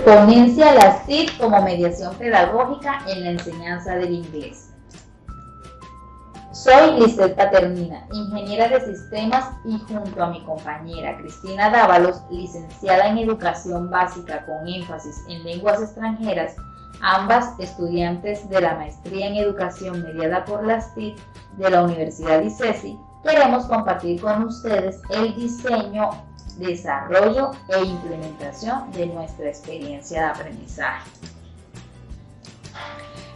Ponencia la SIT como mediación pedagógica en la enseñanza del inglés. Soy Lisbeth Paternina, ingeniera de sistemas, y junto a mi compañera Cristina Dávalos, licenciada en educación básica con énfasis en lenguas extranjeras, ambas estudiantes de la maestría en educación mediada por la SIT de la Universidad ICESI, queremos compartir con ustedes el diseño, desarrollo e implementación de nuestra experiencia de aprendizaje.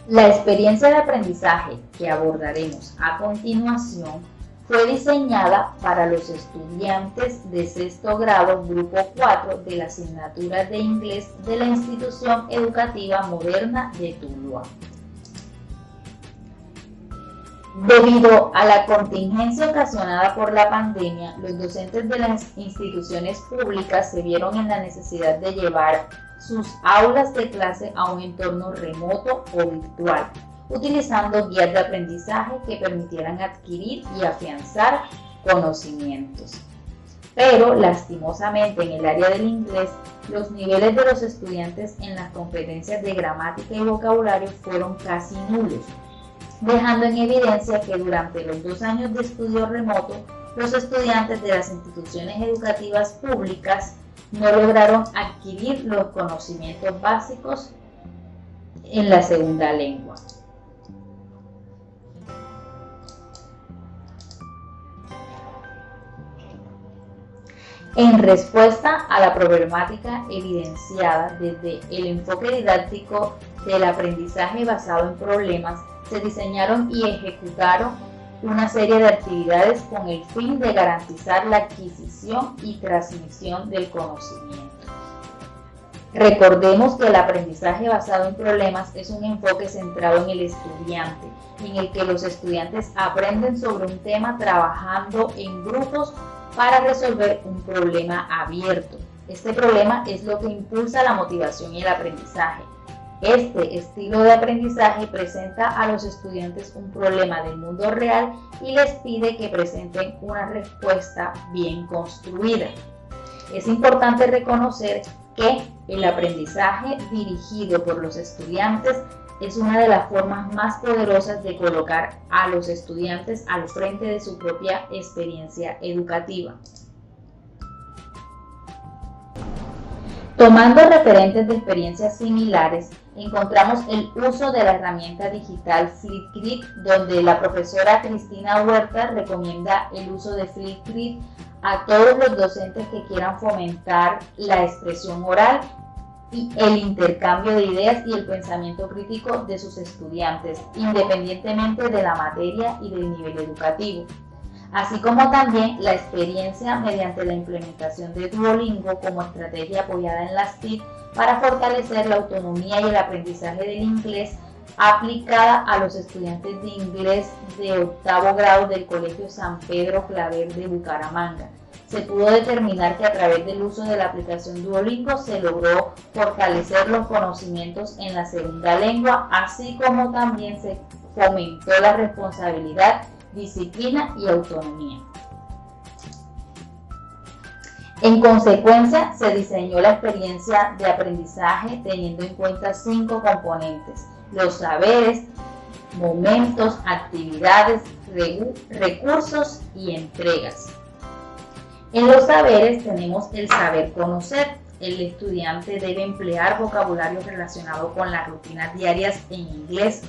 La experiencia de aprendizaje que abordaremos a continuación fue diseñada para los estudiantes de sexto grado, grupo 4 de la asignatura de inglés de la Institución Educativa Moderna de Tuluá. Debido a la contingencia ocasionada por la pandemia, los docentes de las instituciones públicas se vieron en la necesidad de llevar sus aulas de clase a un entorno remoto o virtual, utilizando guías de aprendizaje que permitieran adquirir y afianzar conocimientos. Pero, lastimosamente, en el área del inglés, los niveles de los estudiantes en las competencias de gramática y vocabulario fueron casi nulos, dejando en evidencia que durante los 2 años de estudio remoto, los estudiantes de las instituciones educativas públicas no lograron adquirir los conocimientos básicos en la segunda lengua. En respuesta a la problemática evidenciada desde el enfoque didáctico del aprendizaje basado en problemas, se diseñaron y ejecutaron una serie de actividades con el fin de garantizar la adquisición y transmisión del conocimiento. Recordemos que el aprendizaje basado en problemas es un enfoque centrado en el estudiante, en el que los estudiantes aprenden sobre un tema trabajando en grupos para resolver un problema abierto. Este problema es lo que impulsa la motivación y el aprendizaje. Este estilo de aprendizaje presenta a los estudiantes un problema del mundo real y les pide que presenten una respuesta bien construida. Es importante reconocer que el aprendizaje dirigido por los estudiantes es una de las formas más poderosas de colocar a los estudiantes al frente de su propia experiencia educativa. Tomando referentes de experiencias similares, encontramos el uso de la herramienta digital Flipgrid, donde la profesora Cristina Huerta recomienda el uso de Flipgrid a todos los docentes que quieran fomentar la expresión oral y el intercambio de ideas y el pensamiento crítico de sus estudiantes, independientemente de la materia y del nivel educativo, así como también la experiencia mediante la implementación de Duolingo como estrategia apoyada en las TIC para fortalecer la autonomía y el aprendizaje del inglés aplicada a los estudiantes de inglés de 8º grado del Colegio San Pedro Claver de Bucaramanga. Se pudo determinar que a través del uso de la aplicación Duolingo se logró fortalecer los conocimientos en la segunda lengua, así como también se fomentó la responsabilidad, disciplina y autonomía. En consecuencia, se diseñó la experiencia de aprendizaje teniendo en cuenta 5 componentes: los saberes, momentos, actividades, recursos y entregas. En los saberes tenemos el saber conocer. El estudiante debe emplear vocabulario relacionado con las rutinas diarias en inglés,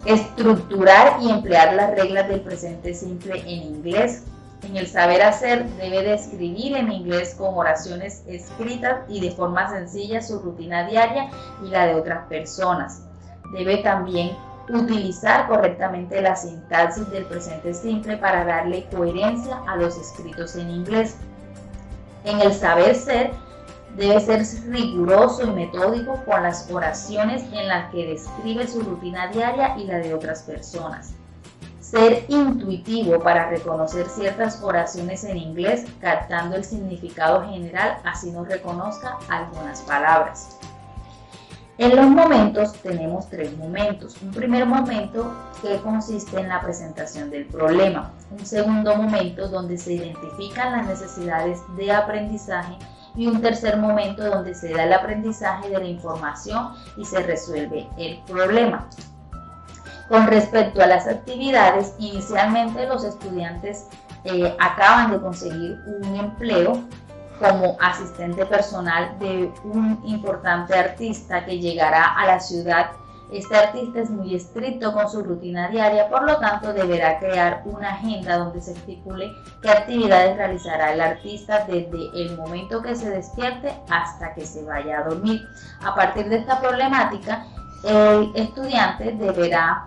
estructurar y emplear las reglas del presente simple en inglés. En el saber hacer, debe describir en inglés con oraciones escritas y de forma sencilla su rutina diaria y la de otras personas. Debe también utilizar correctamente la sintaxis del presente simple para darle coherencia a los escritos en inglés. En el saber ser, debe ser riguroso y metódico con las oraciones en las que describe su rutina diaria y la de otras personas. Ser intuitivo para reconocer ciertas oraciones en inglés, captando el significado general, así no reconozca algunas palabras. En los momentos tenemos 3 momentos. Un primer momento que consiste en la presentación del problema. Un segundo momento donde se identifican las necesidades de aprendizaje. y un tercer momento donde se da el aprendizaje de la información y se resuelve el problema. Con respecto a las actividades, inicialmente los estudiantes acaban de conseguir un empleo como asistente personal de un importante artista que llegará a la ciudad. Este artista es muy estricto con su rutina diaria, por lo tanto deberá crear una agenda donde se estipule qué actividades realizará el artista desde el momento que se despierte hasta que se vaya a dormir. A partir de esta problemática, el estudiante deberá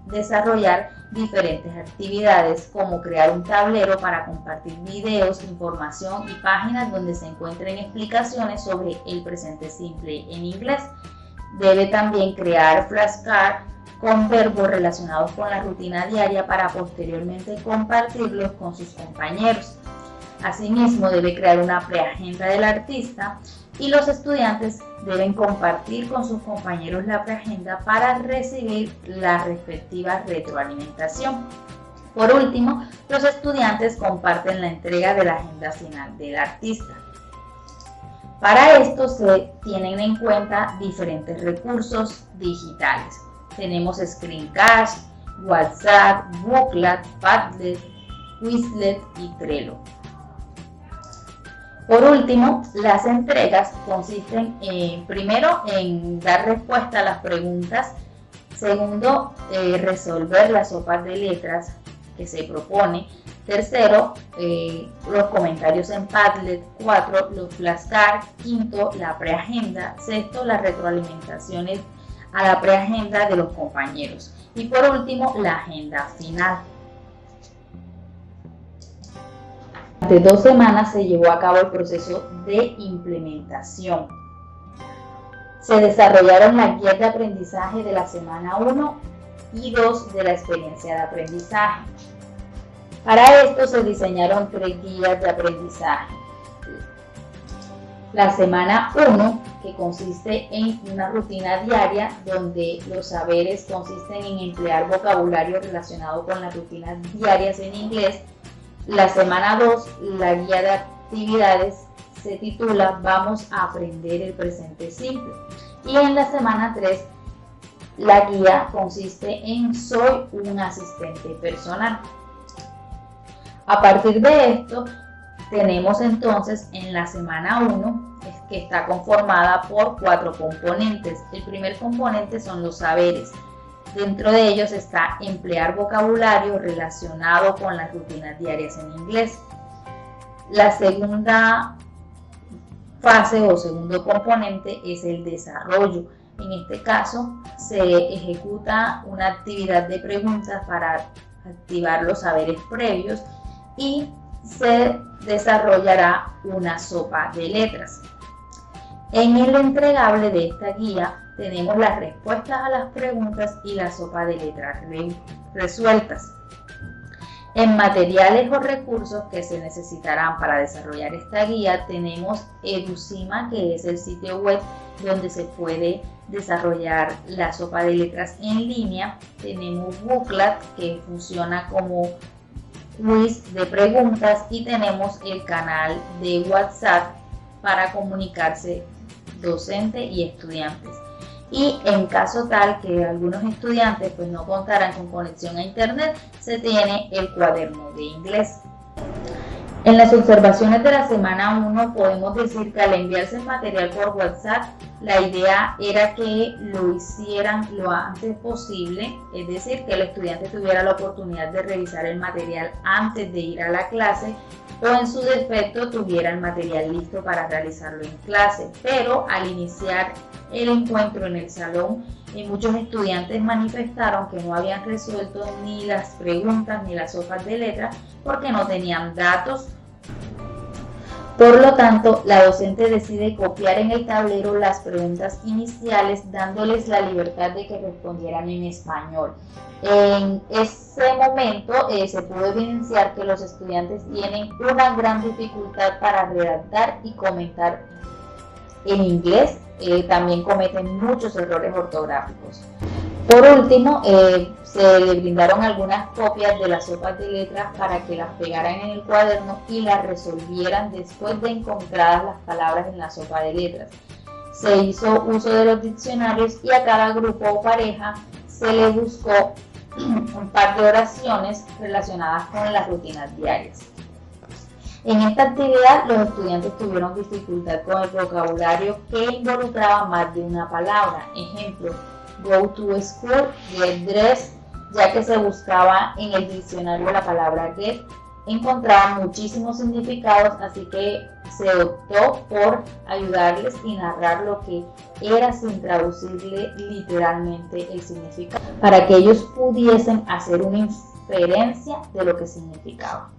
desarrollar diferentes actividades como crear un tablero para compartir videos, información y páginas donde se encuentren explicaciones sobre el presente simple en inglés. Debe también crear flashcards con verbos relacionados con la rutina diaria para posteriormente compartirlos con sus compañeros. Asimismo, debe crear una preagenda del artista y los estudiantes deben compartir con sus compañeros la preagenda para recibir la respectiva retroalimentación. Por último, los estudiantes comparten la entrega de la agenda final del artista. Para esto se tienen en cuenta diferentes recursos digitales. Tenemos Screencast, WhatsApp, Booklet, Padlet, Quizlet y Trello. Por último, las entregas consisten primero en dar respuesta a las preguntas, segundo, resolver las sopas de letras que se propone, tercero, los comentarios en Padlet, cuarto, los flashcards, quinto, la preagenda, sexto, las retroalimentaciones a la preagenda de los compañeros y por último, la agenda final. Durante 2 semanas se llevó a cabo el proceso de implementación. Se desarrollaron las guías de aprendizaje de la semana 1 y 2 de la experiencia de aprendizaje. Para esto se diseñaron 3 guías de aprendizaje. La semana 1, que consiste en una rutina diaria donde los saberes consisten en emplear vocabulario relacionado con las rutinas diarias en inglés. La semana 2, la guía de actividades se titula Vamos a aprender el presente simple. Y en la semana 3, la guía consiste en Soy un asistente personal. A partir de esto, tenemos entonces en la semana 1, que está conformada por 4 componentes. El primer componente son los saberes. Dentro de ellos está emplear vocabulario relacionado con las rutinas diarias en inglés. La segunda fase o segundo componente es el desarrollo. En este caso se ejecuta una actividad de preguntas para activar los saberes previos y se desarrollará una sopa de letras. En el entregable de esta guía tenemos las respuestas a las preguntas y la sopa de letras resueltas. En materiales o recursos que se necesitarán para desarrollar esta guía tenemos Educima, que es el sitio web donde se puede desarrollar la sopa de letras en línea. Tenemos Booklet, que funciona como quiz de preguntas, y tenemos el canal de WhatsApp para comunicarse docente y estudiantes. Y en caso tal que algunos estudiantes pues no contaran con conexión a internet, se tiene el cuaderno de inglés. En las observaciones de la semana 1 podemos decir que al enviarse el material por WhatsApp, la idea era que lo hicieran lo antes posible, es decir, que el estudiante tuviera la oportunidad de revisar el material antes de ir a la clase, o en su defecto tuviera el material listo para realizarlo en clase. Pero al iniciar el encuentro en el salón, muchos estudiantes manifestaron que no habían resuelto ni las preguntas ni las sopas de letras porque no tenían datos. Por lo tanto, la docente decide copiar en el tablero las preguntas iniciales, dándoles la libertad de que respondieran en español. En ese momento se pudo evidenciar que los estudiantes tienen una gran dificultad para redactar y comentar en inglés. También cometen muchos errores ortográficos. Por último, se le brindaron algunas copias de las sopas de letras para que las pegaran en el cuaderno y las resolvieran después de encontradas las palabras en la sopa de letras. Se hizo uso de los diccionarios y a cada grupo o pareja se le buscó un par de oraciones relacionadas con las rutinas diarias. En esta actividad, los estudiantes tuvieron dificultad con el vocabulario que involucraba más de una palabra. Ejemplo, go to school, get dressed, ya que se buscaba en el diccionario la palabra get, encontraba muchísimos significados, así que se optó por ayudarles y narrar lo que era sin traducirle literalmente el significado, para que ellos pudiesen hacer una inferencia de lo que significaba.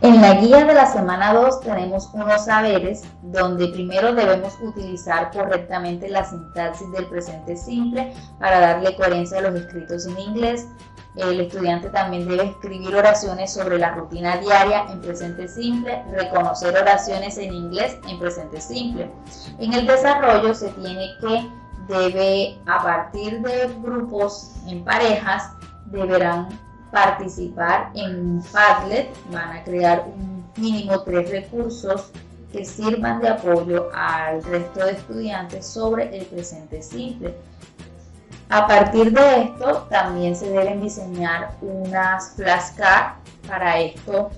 En la guía de la semana 2 tenemos unos saberes donde primero debemos utilizar correctamente la sintaxis del presente simple para darle coherencia a los escritos en inglés. El estudiante también debe escribir oraciones sobre la rutina diaria en presente simple, reconocer oraciones en inglés en presente simple. En el desarrollo se tiene que a partir de grupos en parejas, deberán participar en un Padlet, van a crear un mínimo 3 recursos que sirvan de apoyo al resto de estudiantes sobre el presente simple. A partir de esto también se deben diseñar unas flashcards. Para esto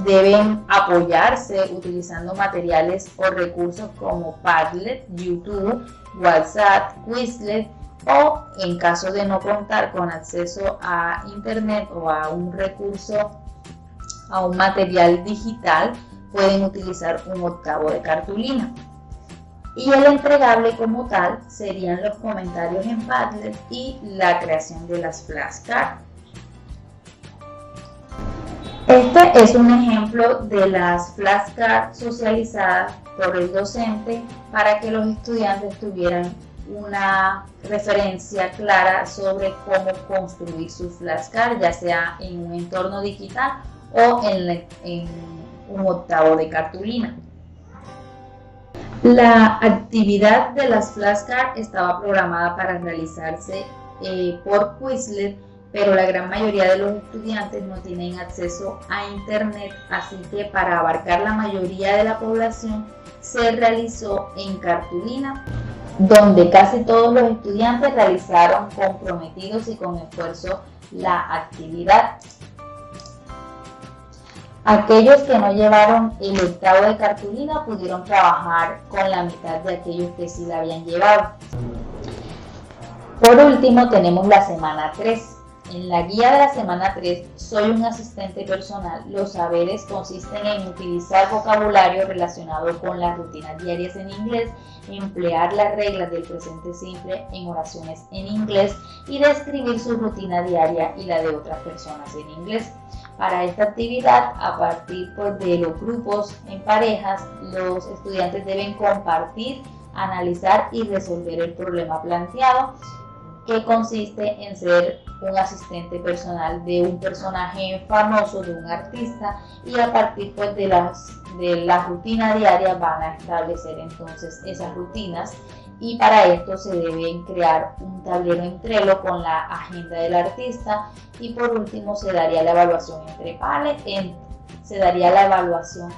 deben apoyarse utilizando materiales o recursos como Padlet, YouTube, WhatsApp, Quizlet, o en caso de no contar con acceso a internet o a un recurso, a un material digital, pueden utilizar un octavo de cartulina. Y el entregable como tal serían los comentarios en Padlet y la creación de las flashcards. Este es un ejemplo de las flashcards socializadas por el docente para que los estudiantes tuvieran una referencia clara sobre cómo construir sus flashcards, ya sea en un entorno digital o en un octavo de cartulina. La actividad de las flashcards estaba programada para realizarse por Quizlet, pero la gran mayoría de los estudiantes no tienen acceso a internet, así que para abarcar la mayoría de la población se realizó en cartulina, donde casi todos los estudiantes realizaron comprometidos y con esfuerzo la actividad. Aquellos que no llevaron el octavo de cartulina pudieron trabajar con la mitad de aquellos que sí la habían llevado. Por último tenemos la semana 3. En la guía de la semana 3, soy un asistente personal. Los saberes consisten en utilizar vocabulario relacionado con las rutinas diarias en inglés, emplear las reglas del presente simple en oraciones en inglés y describir su rutina diaria y la de otras personas en inglés. Para esta actividad, a partir de los grupos en parejas, los estudiantes deben compartir, analizar y resolver el problema planteado, que consiste en ser un asistente personal de un personaje famoso, de un artista, y a partir de la rutina diaria van a establecer entonces esas rutinas, y para esto se deben crear un tablero en Trello con la agenda del artista, y por último se daría la evaluación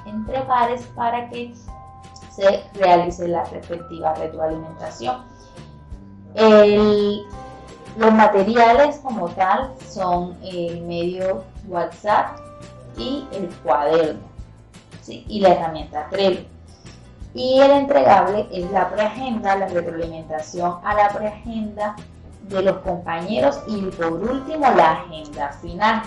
entre pares para que se realice la respectiva retroalimentación. Los materiales como tal son el medio WhatsApp y el cuaderno, ¿sí? Y la herramienta Trello. Y el entregable es la preagenda, la retroalimentación a la preagenda de los compañeros y por último la agenda final.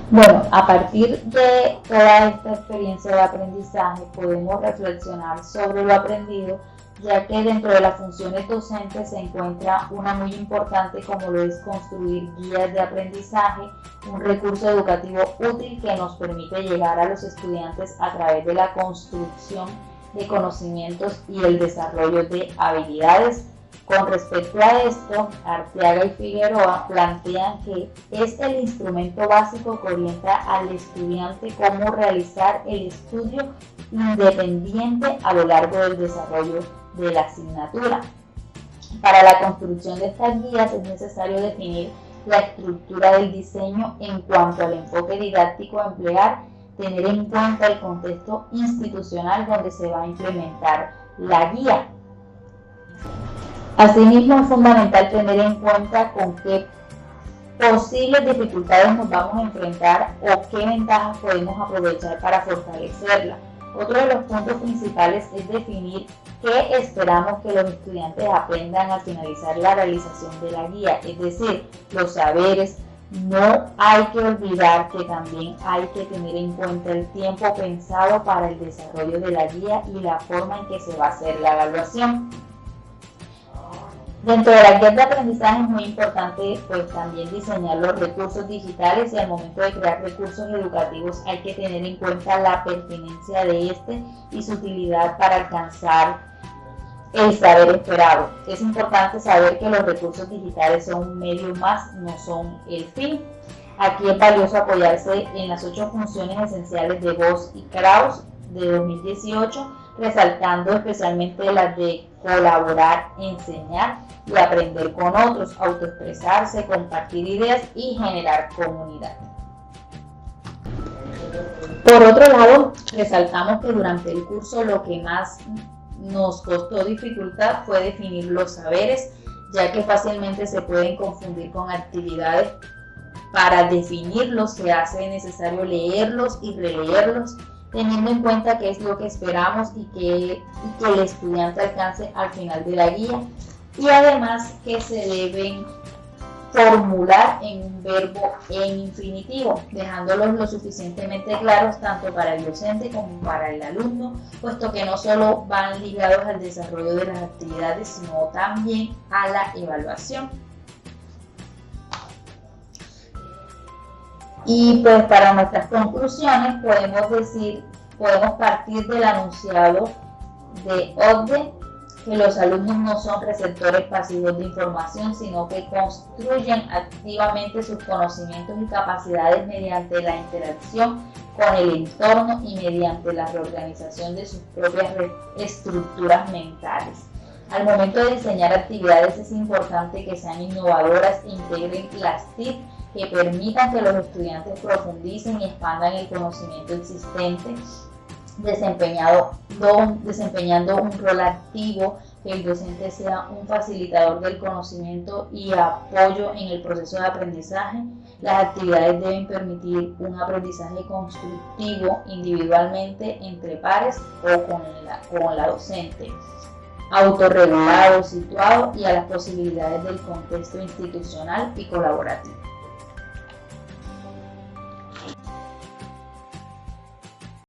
Bueno, a partir de toda esta experiencia de aprendizaje podemos reflexionar sobre lo aprendido, ya que dentro de las funciones docentes se encuentra una muy importante como lo es construir guías de aprendizaje, un recurso educativo útil que nos permite llegar a los estudiantes a través de la construcción de conocimientos y el desarrollo de habilidades. Con respecto a esto, Arteaga y Figueroa plantean que es el instrumento básico que orienta al estudiante cómo realizar el estudio independiente a lo largo del desarrollo de la asignatura. Para la construcción de estas guías es necesario definir la estructura del diseño en cuanto al enfoque didáctico a emplear, tener en cuenta el contexto institucional donde se va a implementar la guía. Asimismo, es fundamental tener en cuenta con qué posibles dificultades nos vamos a enfrentar o qué ventajas podemos aprovechar para fortalecerla. Otro de los puntos principales es definir qué esperamos que los estudiantes aprendan al finalizar la realización de la guía, es decir, los saberes. No hay que olvidar que también hay que tener en cuenta el tiempo pensado para el desarrollo de la guía y la forma en que se va a hacer la evaluación. Dentro de la guía de aprendizaje es muy importante pues también diseñar los recursos digitales y al momento de crear recursos educativos hay que tener en cuenta la pertinencia de este y su utilidad para alcanzar el saber esperado. Es importante saber que los recursos digitales son un medio más, no son el fin. Aquí es valioso apoyarse en las 8 funciones esenciales de Voss y Krauss de 2018, resaltando especialmente las de colaborar, enseñar y aprender con otros, autoexpresarse, compartir ideas y generar comunidad. Por otro lado, resaltamos que durante el curso lo que más nos costó dificultad fue definir los saberes, ya que fácilmente se pueden confundir con actividades. Para definirlos se hace necesario leerlos y releerlos, teniendo en cuenta qué es lo que esperamos y que el estudiante alcance al final de la guía, y además que se deben formular en un verbo en infinitivo, dejándolos lo suficientemente claros tanto para el docente como para el alumno, puesto que no solo van ligados al desarrollo de las actividades, sino también a la evaluación. Y pues para nuestras conclusiones podemos partir del enunciado de Ogden, que los alumnos no son receptores pasivos de información, sino que construyen activamente sus conocimientos y capacidades mediante la interacción con el entorno y mediante la reorganización de sus propias estructuras mentales. Al momento de diseñar actividades es importante que sean innovadoras e integren las TIC que permitan que los estudiantes profundicen y expandan el conocimiento existente, desempeñando un rol activo, que el docente sea un facilitador del conocimiento y apoyo en el proceso de aprendizaje. Las actividades deben permitir un aprendizaje constructivo individualmente, entre pares o con la docente, autorregulado, situado y a las posibilidades del contexto institucional y colaborativo.